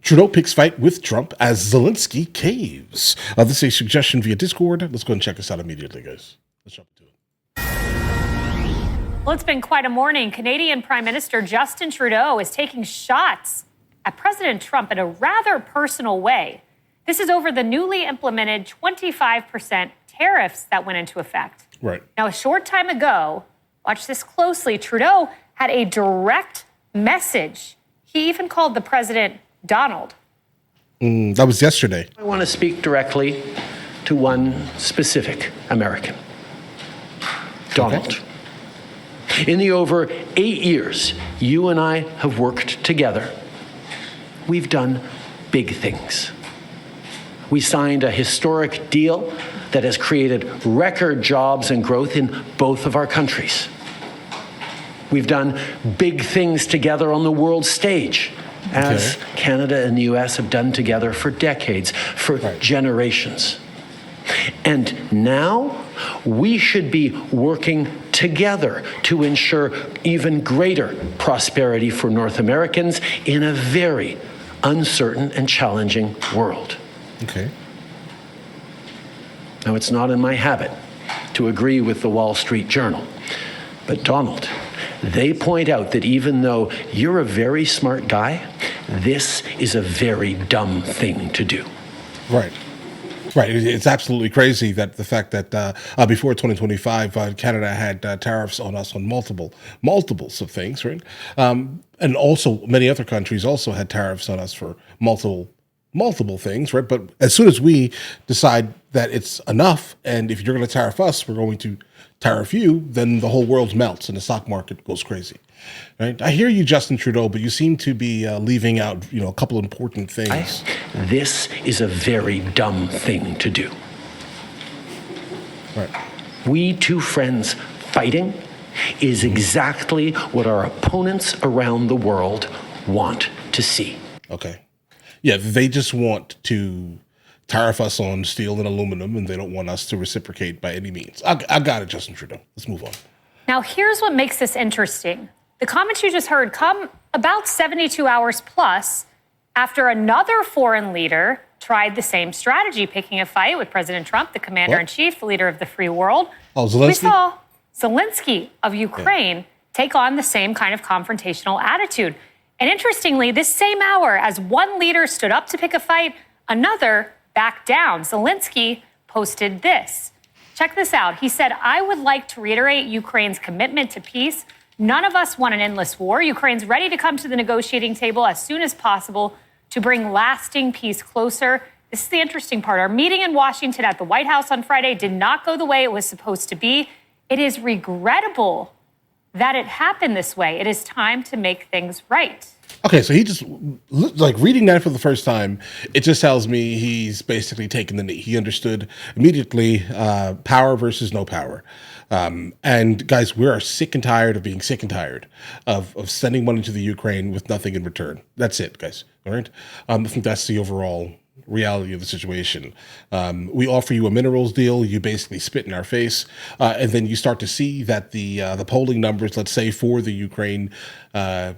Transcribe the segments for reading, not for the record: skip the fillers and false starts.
Trudeau picks fight with Trump as Zelenskyy caves. This is a suggestion via Discord. Let's go and check this out immediately, guys. Let's jump into it. Well, it's been quite a morning. Canadian Prime Minister Justin Trudeau is taking shots at President Trump in a rather personal way. This is over the newly implemented 25% tariffs that went into effect. Right. Now, a short time ago, watch this closely, Trudeau had a direct message. He even called the president Donald. That was yesterday. I want to speak directly to one specific American, Donald. Okay. In the over 8 years you and I have worked together, we've done big things. We signed a historic deal that has created record jobs and growth in both of our countries. We've done big things together on the world stage, as Canada and the US have done together for decades, for generations. And now we should be working together to ensure even greater prosperity for North Americans in a very uncertain and challenging world. Okay. Now, it's not in my habit to agree with the Wall Street Journal, but Donald, they point out that even though you're a very smart guy, this is a very dumb thing to do. Right. Right. It's absolutely crazy that the fact that before 2025, Canada had tariffs on us on multiples of things, right? And also many other countries also had tariffs on us for multiple things, right? But as soon as we decide that it's enough, and if you're going to tariff us, we're going to tariff you, then the whole world melts and the stock market goes crazy, right? I hear you, Justin Trudeau, but you seem to be leaving out, a couple of important things. This is a very dumb thing to do. Right. We two friends fighting is exactly what our opponents around the world want to see. Okay. Yeah, they just want to tariff us on steel and aluminum, and they don't want us to reciprocate by any means. I got it, Justin Trudeau. Let's move on. Now, here's what makes this interesting. The comments you just heard come about 72 hours plus after another foreign leader tried the same strategy, picking a fight with President Trump, the commander-in-chief, the leader of the free world. Oh, Zelenskyy? We saw Zelenskyy of Ukraine take on the same kind of confrontational attitude. And interestingly, this same hour, as one leader stood up to pick a fight, another backed down. Zelenskyy posted this. Check this out. He said, "I would like to reiterate Ukraine's commitment to peace. None of us want an endless war. Ukraine's ready to come to the negotiating table as soon as possible to bring lasting peace closer." This is the interesting part. Our meeting in Washington at the White House on Friday did not go the way it was supposed to be. It is regrettable that it happened this way. It is time to make things right. Okay, so he just, like, reading that for the first time, it just tells me he's basically taken the knee. He understood immediately power versus no power. And guys, we are sick and tired of being sick and tired of sending money to the Ukraine with nothing in return. That's it, guys. All right. I think that's the overall reality of the situation. We offer you a minerals deal, you basically spit in our face, and then you start to see that the polling numbers, let's say for the Ukraine,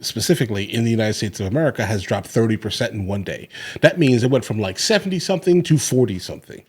specifically in the United States of America, has dropped 30% in one day. That means it went from like 70-something to 40-something.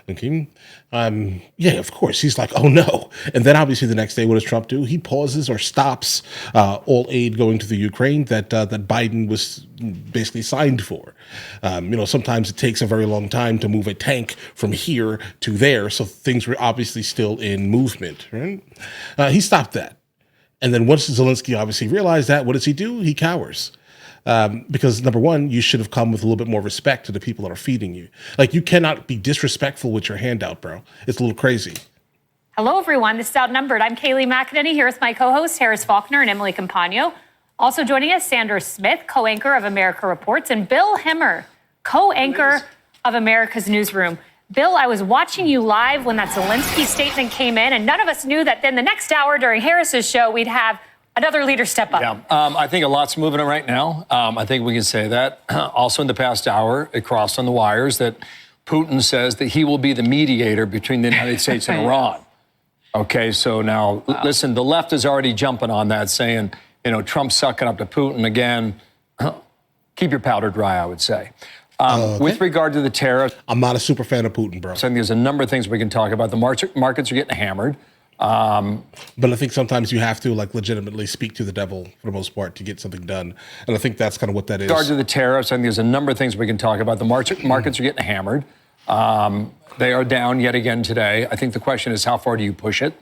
Okay. Yeah, of course. He's like, oh no. And then obviously the next day, what does Trump do? He pauses or stops all aid going to the Ukraine that Biden was basically signed for. Sometimes it takes a very long time to move a tank from here to there. So things were obviously still in movement, right? He stopped that. And then once Zelenskyy obviously realized that, what does he do? He cowers. Because number one, you should have come with a little bit more respect to the people that are feeding you. Like, you cannot be disrespectful with your handout, bro. It's a little crazy. Hello, everyone. This is Outnumbered. I'm Kaylee McEnany here with my co-hosts Harris Faulkner and Emily Campagno. Also joining us, Sandra Smith, co-anchor of America Reports, and Bill Hemmer, co-anchor of America's Newsroom. Bill, I was watching you live when that Zelenskyy statement came in, and none of us knew that then the next hour during Harris's show, we'd have another leader step up. Yeah, I think a lot's moving right now. I think we can say that. Also in the past hour, it crossed on the wires that Putin says that he will be the mediator between the United States and Iran. Okay, so now, listen, the left is already jumping on that, saying, Trump's sucking up to Putin again. keep your powder dry, I would say. With regard to the tariffs, I'm not a super fan of Putin, bro. I think there's a number of things we can talk about. The markets are getting hammered. But I think sometimes you have to like legitimately speak to the devil for the most part to get something done. And I think that's kind of what that is. With regard to the tariffs, I think there's a number of things we can talk about. The markets are getting hammered. They are down yet again today. I think the question is, how far do you push it?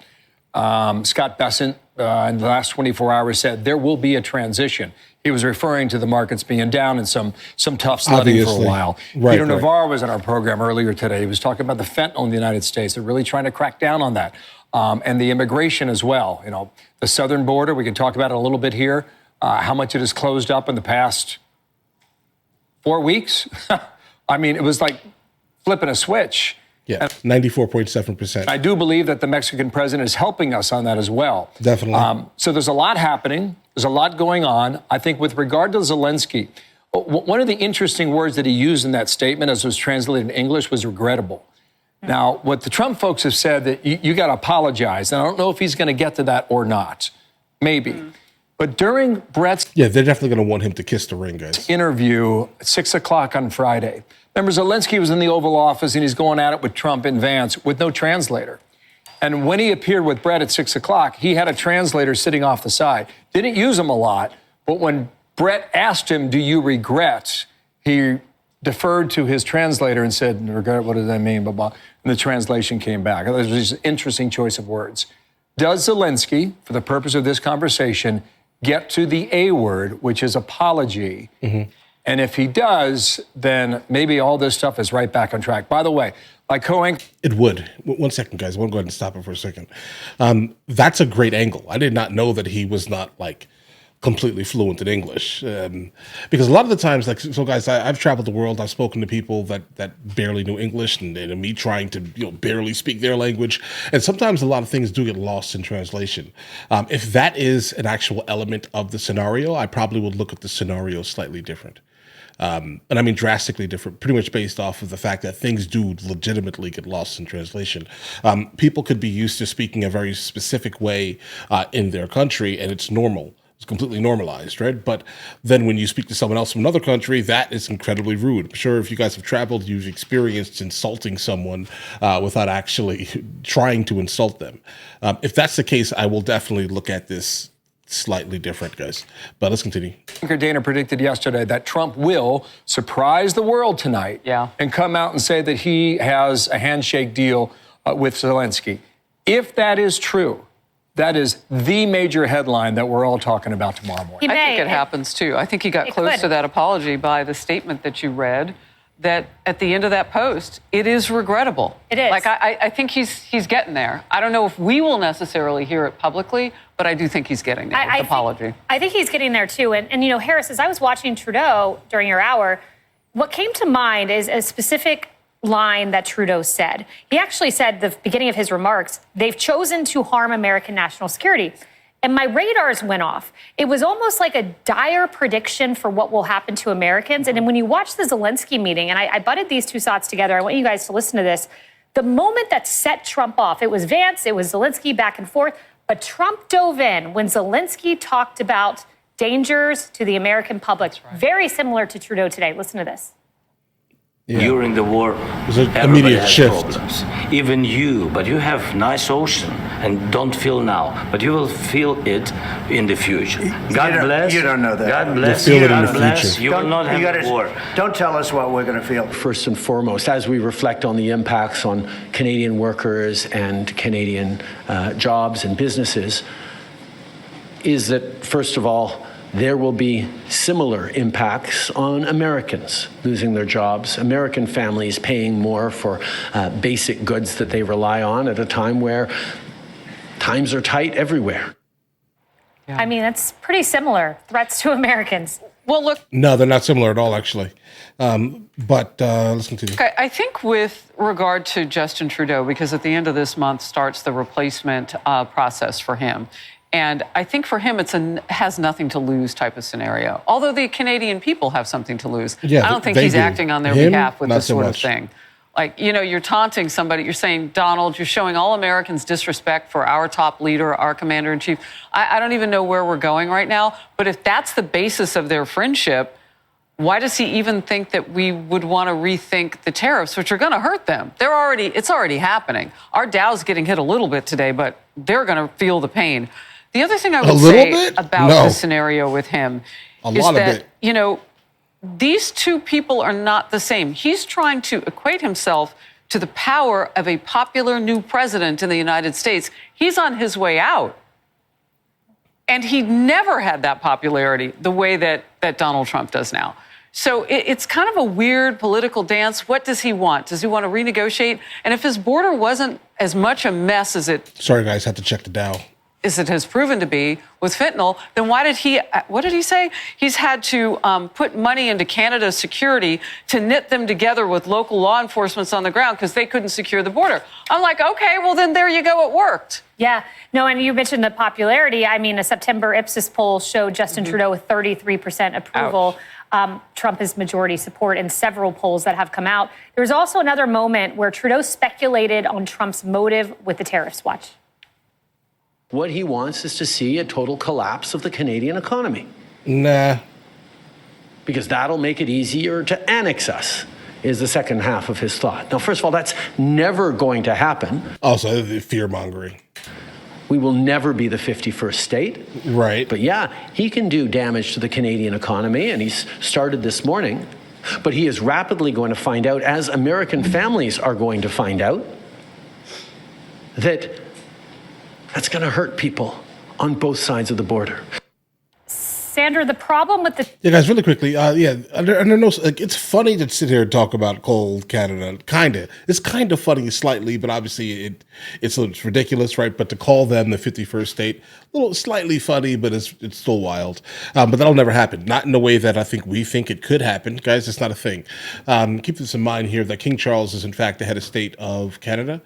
Scott Bessent in the last 24 hours said there will be a transition. He was referring to the markets being down and some tough sledding for a while. Right, Peter Navarro was on our program earlier today. He was talking about the fentanyl in the United States. They're really trying to crack down on that. And the immigration as well. You know, the southern border, we can talk about it a little bit here, how much it has closed up in the past 4 weeks. I mean, it was like flipping a switch. Yeah, 94.7%. I do believe that the Mexican president is helping us on that as well. Definitely. So there's a lot happening. There's a lot going on. I think with regard to Zelenskyy, one of the interesting words that he used in that statement, as was translated in English, was regrettable. Now, what the Trump folks have said that you got to apologize. And I don't know if he's going to get to that or not. Maybe. But during Brett's Yeah, they're definitely going to want him to kiss the ring, guys. interview at 6 o'clock on Friday, remember Zelenskyy was in the Oval Office and he's going at it with Trump and Vance with no translator. And when he appeared with Brett at 6 o'clock, he had a translator sitting off the side. Didn't use him a lot, but when Brett asked him, do you regret? He deferred to his translator and said, regret, what does that mean? Blah, blah. And the translation came back. It was just an interesting choice of words. Does Zelenskyy, for the purpose of this conversation, get to the A word, which is apology? And if he does, then maybe all this stuff is right back on track. By the way, my co-anchor... It would. 1 second, guys. I want to go ahead and stop it for a second. That's a great angle. I did not know that he was not like completely fluent in English. Because a lot of the times, like, so guys, I've traveled the world. I've spoken to people that barely knew English and me trying to, barely speak their language. And sometimes a lot of things do get lost in translation. If that is an actual element of the scenario, I probably would look at the scenario slightly different. And I mean drastically different, pretty much based off of the fact that things do legitimately get lost in translation. People could be used to speaking a very specific way in their country, and it's normal. It's completely normalized, right? But then when you speak to someone else from another country, that is incredibly rude. I'm sure if you guys have traveled, you've experienced insulting someone without actually trying to insult them. If that's the case, I will definitely look at this slightly different, guys. But let's continue. Dana predicted yesterday that Trump will surprise the world tonight and come out and say that he has a handshake deal with Zelenskyy. If that is true, that is the major headline that we're all talking about tomorrow morning. I think it happens, too. I think he got close to that apology by the statement that you read, that at the end of that post, it is regrettable. It is. Like, I think he's getting there. I don't know if we will necessarily hear it publicly, but I do think he's getting there with the apology. I think he's getting there, too. And, Harris, as I was watching Trudeau during your hour, what came to mind is a specific line that Trudeau said. He actually said at the beginning of his remarks, they've chosen to harm American national security. And my radars went off. It was almost like a dire prediction for what will happen to Americans. And then when you watch the Zelenskyy meeting, and I butted these two thoughts together, I want you guys to listen to this. The moment that set Trump off, it was Vance, it was Zelenskyy back and forth, but Trump dove in when Zelenskyy talked about dangers to the American public. Right. Very similar to Trudeau today. Listen to this. During the war, everybody has problems. Even you, but you have nice ocean and don't feel now, but you will feel it in the future. God bless. You don't know that. God bless. You'll feel it in God the bless. future. You will not have war. Don't tell us what we're going to feel. First and foremost, as we reflect on the impacts on Canadian workers and Canadian jobs and businesses, is that, first of all, there will be similar impacts on Americans losing their jobs, American families paying more for basic goods that they rely on at a time where times are tight everywhere. Yeah. I mean, it's pretty similar threats to Americans. Well, look. No, they're not similar at all, actually. But let's continue. I think with regard to Justin Trudeau, because at the end of this month starts the replacement process for him. And I think for him, it's has nothing to lose type of scenario. Although the Canadian people have something to lose. Yeah, I don't think he's acting on their behalf with this sort of thing. Like, you're taunting somebody. You're saying, Donald, you're showing all Americans disrespect for our top leader, our commander-in-chief. I don't even know where we're going right now. But if that's the basis of their friendship, why does he even think that we would want to rethink the tariffs, which are going to hurt them? It's already happening. Our Dow's getting hit a little bit today, but they're going to feel the pain. The other thing I would say about the scenario with him is that, you know, these two people are not the same. He's trying to equate himself to the power of a popular new president in the United States. He's on his way out. And he never had that popularity the way that Donald Trump does now. So it's kind of a weird political dance. What does he want? Does he want to renegotiate? And if his border wasn't as much a mess as it... Sorry, guys, had to check the Dow. As it has proven to be with fentanyl, then why did he, what did he say? He's had to put money into Canada's security to knit them together with local law enforcement on the ground because they couldn't secure the border. I'm like, okay, well then there you go, it worked. Yeah, no, and you mentioned the popularity. I mean, a September Ipsos poll showed Justin Trudeau with 33% approval. Trump is majority support in several polls that have come out. There's also another moment where Trudeau speculated on Trump's motive with the tariffs. Watch. What he wants is to see a total collapse of the Canadian economy. Nah. Because that'll make it easier to annex us, is the second half of his thought. Now, first of all, that's never going to happen. Also, the fear-mongering. We will never be the 51st state. Right. But yeah, he can do damage to the Canadian economy, and he's started this morning. But he is rapidly going to find out, as American families are going to find out, that that's going to hurt people on both sides of the border. Sandra, the problem with the... Yeah, guys, really quickly. Under no, like, it's funny to sit here and talk about cold Canada. It's kind of funny slightly, but obviously it's ridiculous, right? But to call them the 51st state, a little slightly funny, but it's still wild. But that'll never happen. Not in the way that I think we think it could happen. Guys, it's not a thing. Keep this in mind here that King Charles is in fact the head of state of Canada.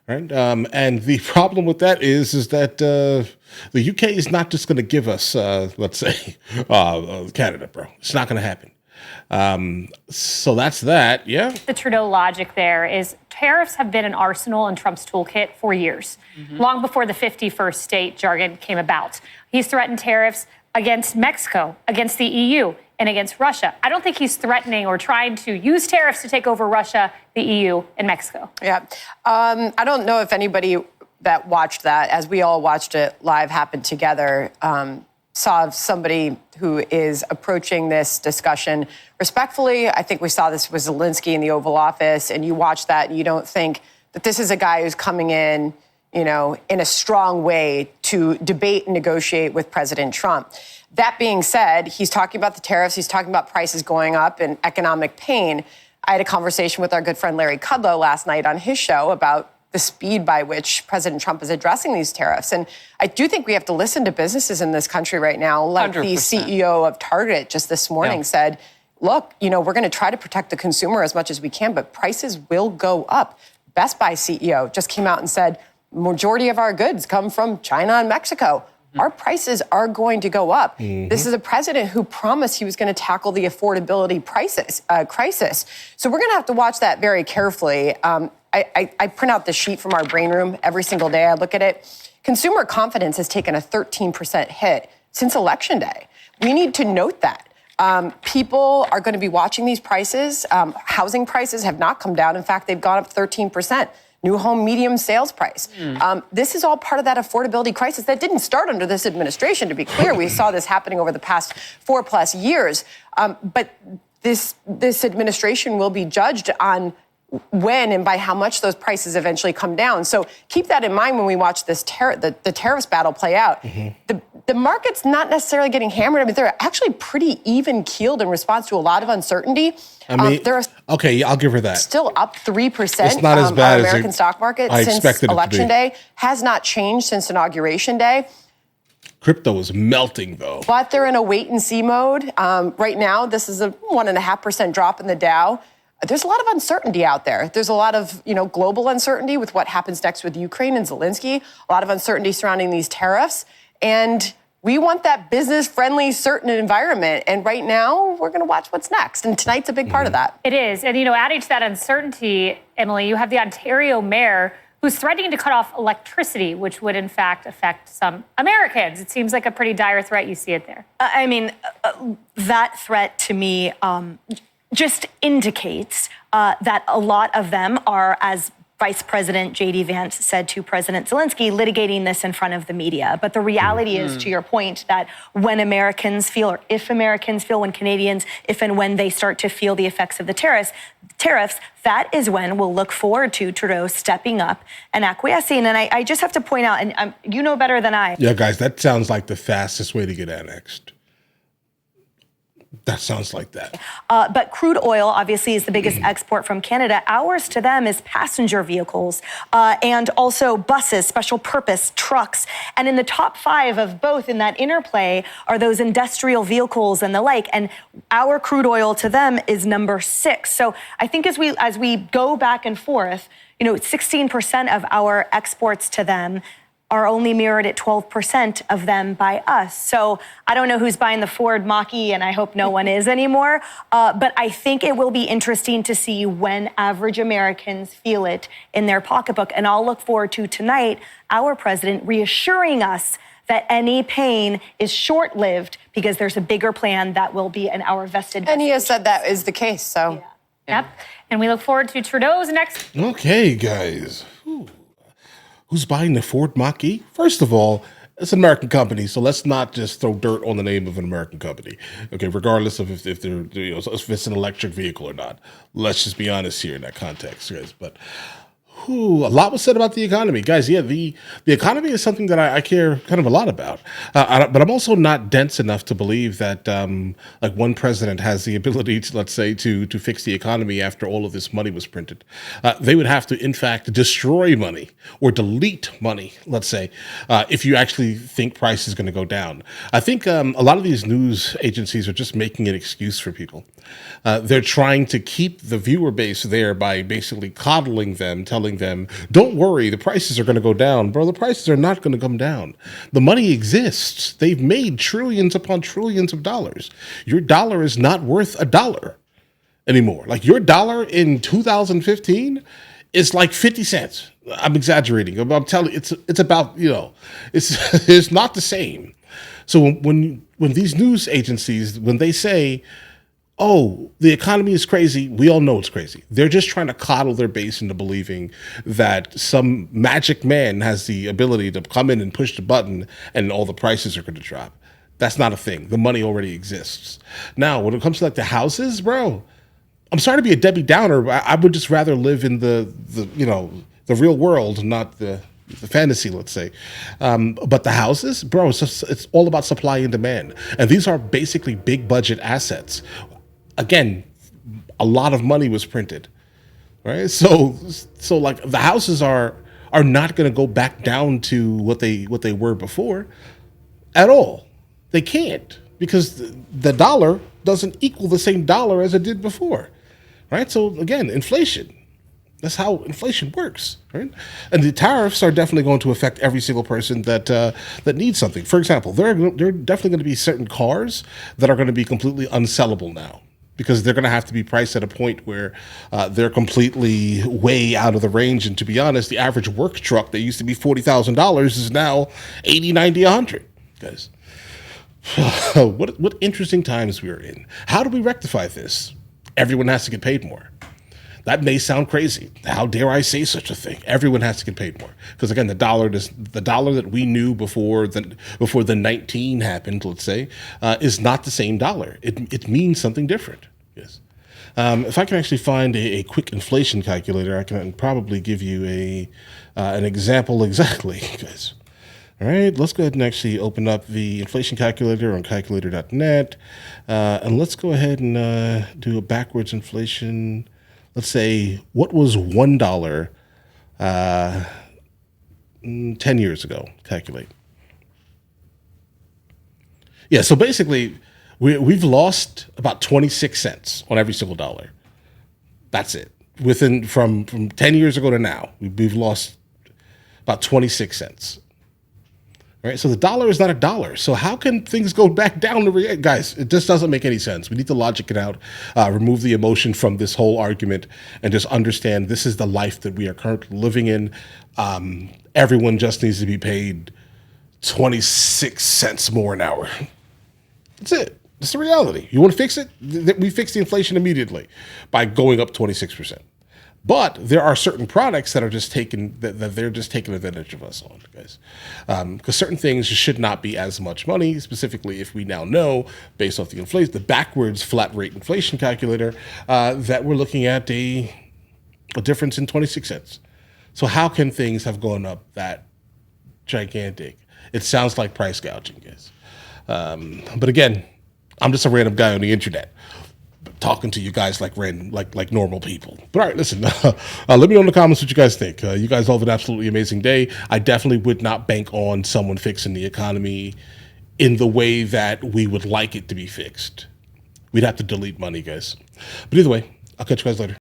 Right, and the problem with that is that the UK is not just going to give us, let's say, Canada, bro. It's not going to happen. So that's that. Yeah. The Trudeau logic there is tariffs have been an arsenal in Trump's toolkit for years, long before the 51st state jargon came about. He's threatened tariffs against Mexico, against the EU, and against Russia. I don't think he's threatening or trying to use tariffs to take over Russia, the EU, and Mexico. Yeah. I don't know if anybody that watched that, as we all watched it live happen together, saw somebody who is approaching this discussion respectfully. I think we saw this with Zelenskyy in the Oval Office, and you watch that and you don't think that this is a guy who's coming in, you know, in a strong way to debate and negotiate with President Trump. That being said, he's talking about the tariffs, he's talking about prices going up and economic pain. I had a conversation with our good friend Larry Kudlow last night on his show about the speed by which President Trump is addressing these tariffs. And I do think we have to listen to businesses in this country right now, like 100%. The CEO of Target just this morning said, look, you know, we're going to try to protect the consumer as much as we can, but prices will go up. Best Buy CEO just came out and said, majority of our goods come from China and Mexico. Our prices are going to go up. This is a president who promised he was going to tackle the affordability crisis. So we're going to have to watch that very carefully. I print out the sheet from our brain room every single day. I look at it. Consumer confidence has taken a 13% hit since Election Day. We need to note that. People are going to be watching these prices. Housing prices have not come down. In fact, they've gone up 13%. New home medium sales price. This is all part of that affordability crisis that didn't start under this administration, to be clear. We saw this happening over the past 4+ years. But this administration will be judged on when and by how much those prices eventually come down. So keep that in mind when we watch this the tariffs battle play out. The market's not necessarily getting hammered. I mean, they're actually pretty even-keeled in response to a lot of uncertainty. I mean, okay, I'll give her that. Still up 3%. It's not as bad as American stock market since Election Day. Has not changed since Inauguration Day. Crypto is melting, though. But they're in a wait-and-see mode. Right now, this is a 1.5% drop in the Dow. There's a lot of uncertainty out there. There's a lot of, global uncertainty with what happens next with Ukraine and Zelenskyy, a lot of uncertainty surrounding these tariffs. And we want that business-friendly, certain environment. And right now, we're going to watch what's next. And tonight's a big part of that. It is. And, adding to that uncertainty, Emily, you have the Ontario mayor who's threatening to cut off electricity, which would in fact affect some Americans. It seems like a pretty dire threat. You see it there. I mean, that threat to me just indicates that a lot of them are, as Vice President J.D. Vance said to President Zelenskyy, litigating this in front of the media. But the reality is, to your point, that when Americans feel, or if Americans feel, when Canadians, if and when they start to feel the effects of the tariffs, that is when we'll look forward to Trudeau stepping up and acquiescing. And I just have to point out, and you know better than I. Yeah, guys, that sounds like the fastest way to get annexed. That sounds like that. But crude oil, obviously, is the biggest export from Canada. Ours to them is passenger vehicles and also buses, special purpose trucks. And in the top 5 of both in that interplay are those industrial vehicles and the like. And our crude oil to them is number 6. So I think as we go back and forth, 16% of our exports to them are only mirrored at 12% of them by us. So I don't know who's buying the Ford Mach-E, and I hope no one is anymore. But I think it will be interesting to see when average Americans feel it in their pocketbook. And I'll look forward to tonight, our president reassuring us that any pain is short-lived because there's a bigger plan that will be in our vested. And he has said that is the case, so. Yeah. Yep. And we look forward to Trudeau's next. Okay, guys. Who's buying the Ford Mach-E? First of all, it's an American company, so let's not just throw dirt on the name of an American company. Okay, regardless of if they're if it's an electric vehicle or not. Let's just be honest here in that context, guys. But a lot was said about the economy, guys. Yeah, the economy is something that I care kind of a lot about, but I'm also not dense enough to believe that like one president has the ability to, let's say, to fix the economy after all of this money was printed. They would have to, in fact, destroy money or delete money, let's say, if you actually think price is going to go down. I think a lot of these news agencies are just making an excuse for people. They're trying to keep the viewer base there by basically coddling them, telling them, don't worry, the prices are going to go down. Bro, the prices are not going to come down. The money exists. They've made trillions upon trillions of dollars. Your dollar is not worth $1 anymore. Like your dollar in 2015 is like 50 cents. I'm exaggerating. I'm telling you, it's about, it's not the same. So when these news agencies, when they say, oh, the economy is crazy, we all know it's crazy. They're just trying to coddle their base into believing that some magic man has the ability to come in and push the button and all the prices are going to drop. That's not a thing. The money already exists. Now, when it comes to like the houses, bro, I'm sorry to be a Debbie Downer, but I would just rather live in the real world, not the fantasy, let's say. But the houses, bro, it's all about supply and demand. And these are basically big budget assets. Again, a lot of money was printed, right? So like the houses are not going to go back down to what they were before at all. They can't, because the dollar doesn't equal the same dollar as it did before, right? So again, inflation. That's how inflation works, right? And the tariffs are definitely going to affect every single person that needs something. For example, there are definitely going to be certain cars that are going to be completely unsellable now, because they're going to have to be priced at a point where they're completely way out of the range. And to be honest, the average work truck that used to be $40,000 is now $80, $90, $100. Guys, what interesting times we're in. How do we rectify this? Everyone has to get paid more. That may sound crazy. How dare I say such a thing? Everyone has to get paid more, because again, the dollar that we knew before the 19 happened, let's say, is not the same dollar. It means something different. Yes. If I can actually find a quick inflation calculator, I can probably give you an example exactly, guys. All right, let's go ahead and actually open up the inflation calculator on calculator.net, and let's go ahead and do a backwards inflation. Let's say, what was $1 10 years ago? Calculate. Yeah, so basically, we've lost about 26 cents on every single dollar. That's it. From 10 years ago to now, we've lost about 26 cents. Right, so the dollar is not a dollar. So how can things go back down to guys? It just doesn't make any sense. We need to logic it out, remove the emotion from this whole argument, and just understand this is the life that we are currently living in. Everyone just needs to be paid 26 cents more an hour. That's it. That's the reality. You want to fix it? We fix the inflation immediately by going up 26%. But there are certain products that are just taking that they're just taking advantage of us on, guys. Because certain things should not be as much money. Specifically, if we now know, based off the inflation, the backwards flat rate inflation calculator, that we're looking at a difference in 26 cents. So how can things have gone up that gigantic? It sounds like price gouging, guys. But again, I'm just a random guy on the internet, talking to you guys like normal people. But all right, listen, let me know in the comments what you guys think. You guys all have an absolutely amazing day. I definitely would not bank on someone fixing the economy in the way that we would like it to be fixed. We'd have to delete money, guys. But either way, I'll catch you guys later.